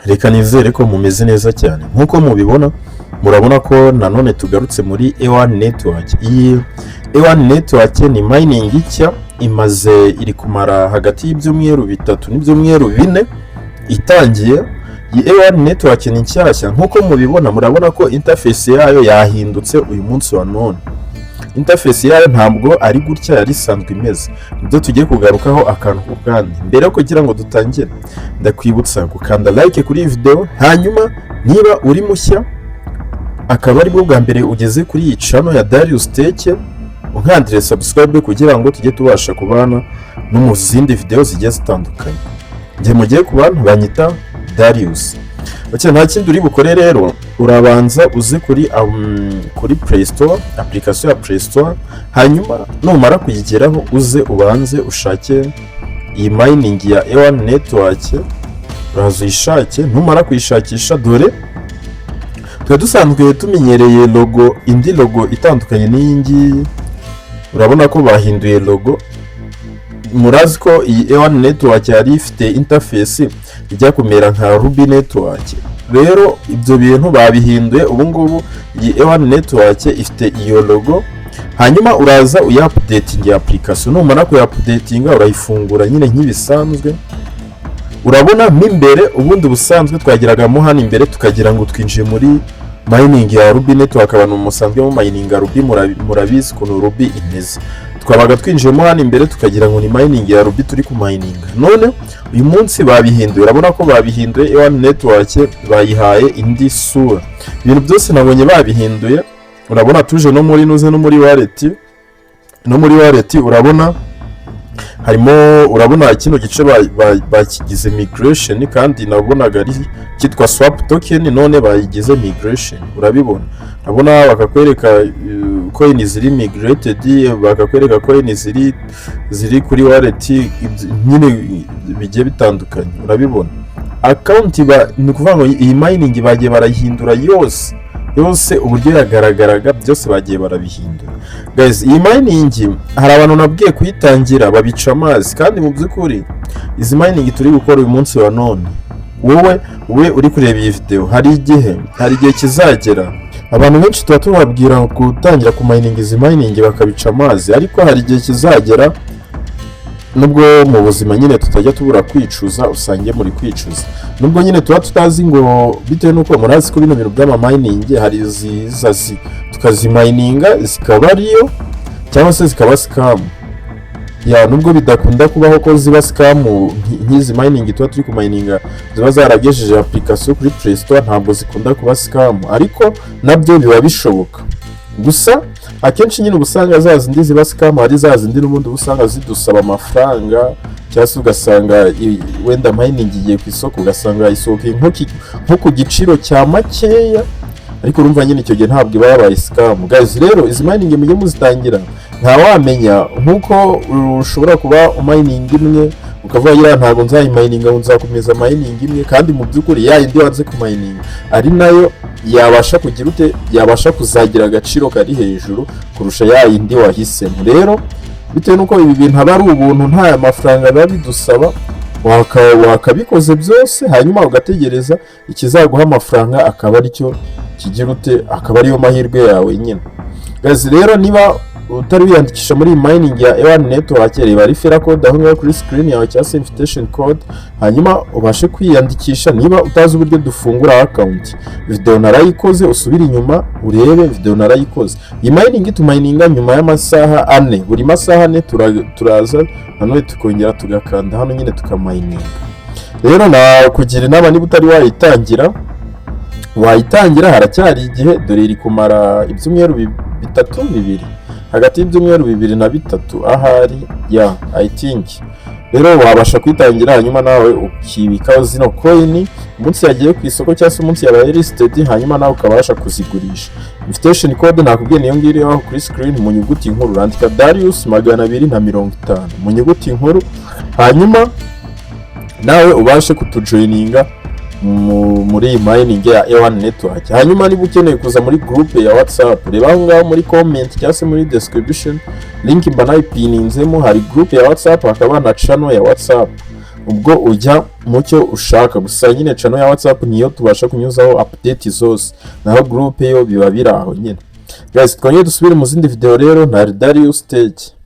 reka nizere ko mumeze neza cyane. Nkuko mubibona, murabona ko nanone tugarutse muri EWAN network. Iyi EWAN network ni mining nshya iri kumara hagati y'ibyumweru 3 n'ibyumweru 4 itangiye. Iyi EWAN network ni nshyashya. Nkuko mubibona, murabona ko interface yayo yahindutse uyu munsi wa none. Interface yayo ntabwo ari gutya yari isanzwe imeze. Ibyo tugiye kugarukaho akantu ku kandi. Mbere yo kugira ngo dutangire, ndakwibutsa gukanda like kuri iyi video, hanyuma niba uri mushya akaba ari bwo bwa mbere ugeze kuri iyi channel ya Darius Tech, unkandire subscribe kugira ngo tujye tubasha kubana no mu zindi video zigiye zitandukanye. Ngiye mugiye kubana banyita Darius. Bacha nta kindi uri bukore rero, urabanza uze kuri Play Store, application ya Play Store, hanyuma numara kuyigeraho uze ubanze ushake iyi mining ya EWAN network, uraza uyishake. Numara kuyishakisha, dore dusanzwe tumenyereye indi logo itandukanye n'iyingi. Urabona ko bahinduye logo. Murazi ko iyi EWAN network yari ifite interface ijya kumera nka Ruby network. Rero ibyo bintu babihinduye. Ubu ngubu iyi EWAN network ifite iyo logo. Hanyuma uraza uya-updating application. Numara kuya-updatinga urayifungura nyine nk'ibisanzwe. Urabona mo imbere ubundi busanzwe twagiragamo hano imbere tukagira ngo twinjiye muri mining ya Ruby network. Abantu musanzwe mu mining ya Ruby murabizi ukuntu Ruby imeze. Twabaga twinjiyemo hano imbere tukagira ngo ni mining ya Ruby turi ku mining. None uyu munsi babihinduye. Urabona ko babihinduye EWAN network bayihaye indi sura. Ibintu byose nabonye babihinduye. Urabona tuje no muri nuze no muri wallet urabona harimo, urabona kino gice bakigize migration, kandi nabonaga ari kitwa swap token, none bayigize migration. Urabibona, urabona bakakwereka coin ziri migrated, bakakwereka coin ziri kuri wallet nyine bigiye bitandukanye. Urabibona account ni kuvuga ngo iyi mining bagiye barayihindura yose uburyo yagaragaraga byose bagiye barabihindura. Guys, iyi mining hari abantu nabwiye kuyitangira babica amazi, kandi mu by'ukuri izi mining turi gukora uyu munsi wa none, wowe uri kureba iyi video, hari igihe kizagera abantu benshi tuba tubabwira gutangira ku mining izi mining bakabica amazi, ariko hari igihe kizagera nubwo mu buzima nyine tutajya tubura kwicuza, usangiye muri kwicuza. Nubwo nyine tuba tutazi ngo bitewe nuko murazi ko bino bintu by'ama mining hari zizazi tukazimayininga zikaba ariyo cyangwa se zikaba scam. Nubwo bidakunda kubaho ko ziba scam nk'izi mining tuba turi ku mininga ziba zaragejeje application kuri Play Store, ntabwo zikunda kuba scam, ariko nabyo biba bishoboka. Gusa akenshi nyine ubusanga za zindi ziba scam ari za zindi n'ubundi ubusanga zidusaba amafaranga, cyangwa ugasanga wenda mining igiye ku isoko ugasanga isokeye nko ku giciro cya makeya, ariko urumva nyine icyo gihe ntabwo iba yabaye scam. Guys, rero izi mining mujye muzitangira nta wamenya, nkuko ushobora kuba mining imwe ukavuga ntago nzayimayininga ngo nzakomeza mining imwe, kandi mu by'ukuri yindi wanze ku mining ari nayo yabasha kugira yabasha kuzagira agaciro kari hejuru kurusha yindi wahisemo. Rero bitewe nuko ibi bintu aba ari ubuntu, nta mafaranga babidusaba, wakabikoze byose hanyuma ugategereza ikizaguha amafaranga akaba aricyo kigira akaba ariyo mahirwe yawe nyine. Guys, rero niba utari wiyandikisha muri mining ya EWAN network, reba referral code aho ngaho kuri screen yawe cyangwa invitation code, hanyuma ubashe kwiyandikisha. Niba utazi uburyo dufungura account, video narayikoze, usubira inyuma urebe video narayikoze. Iyi mining tumayininga nyuma y'amasaha 4, buri masaha 4 turaza nanone tukongera tugakanda hano nyine tukamayininga. Rero kugira inama, niba utari wayitangira haracyari igihe, dore iri kumara ibyumweru 2 hagati y'ibyumweru 2 na 3 ahari I think. Rero wabasha kwitangira hanyuma nawe ukibikaho zino coin umunsi yagiye ku isoko cyangwa se umunsi yabaye listed, hanyuma nawe ukabasha kuzigurisha. Invitation code nakubwiye niyo ngiri aho kuri screen mu nyuguti nkuru, urandika Darius 250 mu nyuguti nkuru, hanyuma nawe ubashe kutujoininga muri mining ya EWAN network. Hanyuma niba ukeneye kuza muri group ya WhatsApp, reba aho ngaho muri comment cyangwa se muri description, link mba nayipininzemo. Hari group ya WhatsApp, hakaba na channel ya WhatsApp. ubwo ujya mu cyo ushaka. Gusa nyine channel ya WhatsApp niyo tubasha kunyuzaho update zose, naho group yo biba biri aho nyine. Guys, twongeye dusubire mu zindi video rero. Ntari Darius Stage.